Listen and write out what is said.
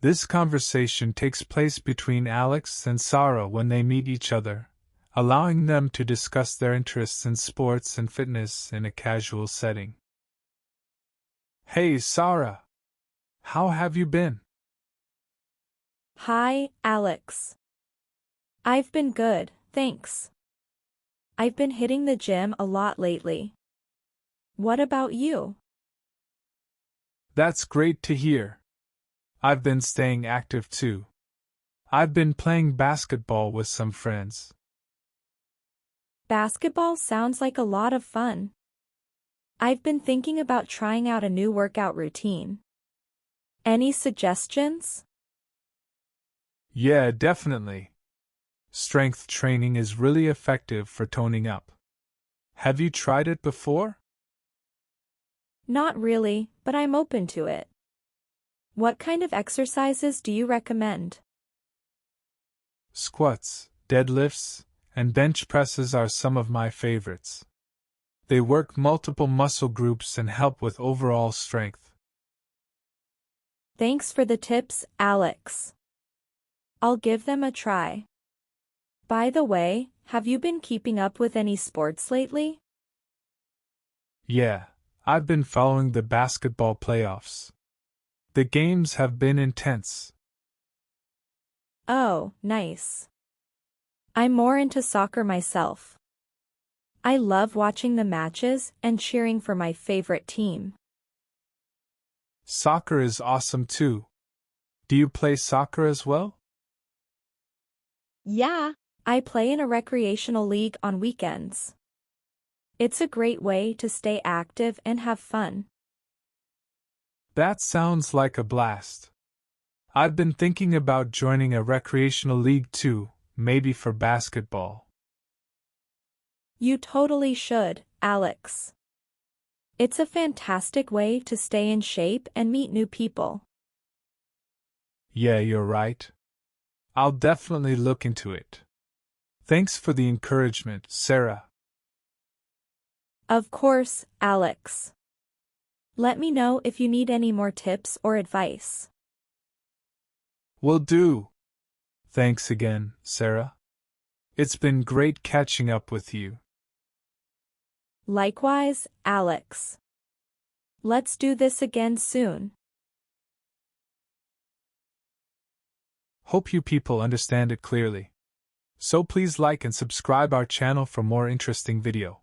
This conversation takes place between Alex and Sarah when they meet each other, allowing them to discuss their interests in sports and fitness in a casual setting. Hey, Sarah! How have you been? Hi, Alex. I've been good, thanks. I've been hitting the gym a lot lately. What about you? That's great to hear. I've been staying active too. I've been playing basketball with some friends. Basketball sounds like a lot of fun. I've been thinking about trying out a new workout routine. Any suggestions? Yeah, definitely. Strength training is really effective for toning up. Have you tried it before? Not really, but I'm open to it. What kind of exercises do you recommend? Squats, deadlifts, and bench presses are some of my favorites. They work multiple muscle groups and help with overall strength. Thanks for the tips, Alex. I'll give them a try. By the way, have you been keeping up with any sports lately? Yeah, I've been following the basketball playoffs. The games have been intense. Oh, nice. I'm more into soccer myself. I love watching the matches and cheering for my favorite team. Soccer is awesome too. Do you play soccer as well? Yeah, I play in a recreational league on weekends. It's a great way to stay active and have fun. That sounds like a blast. I've been thinking about joining a recreational league too, maybe for basketball. You totally should, Alex. It's a fantastic way to stay in shape and meet new people. Yeah, you're right. I'll definitely look into it. Thanks for the encouragement, Sarah. Of course, Alex. Let me know if you need any more tips or advice. Will do. Thanks again, Sarah. It's been great catching up with you. Likewise, Alex. Let's do this again soon. Hope you people understand it clearly. So please like and subscribe our channel for more interesting video.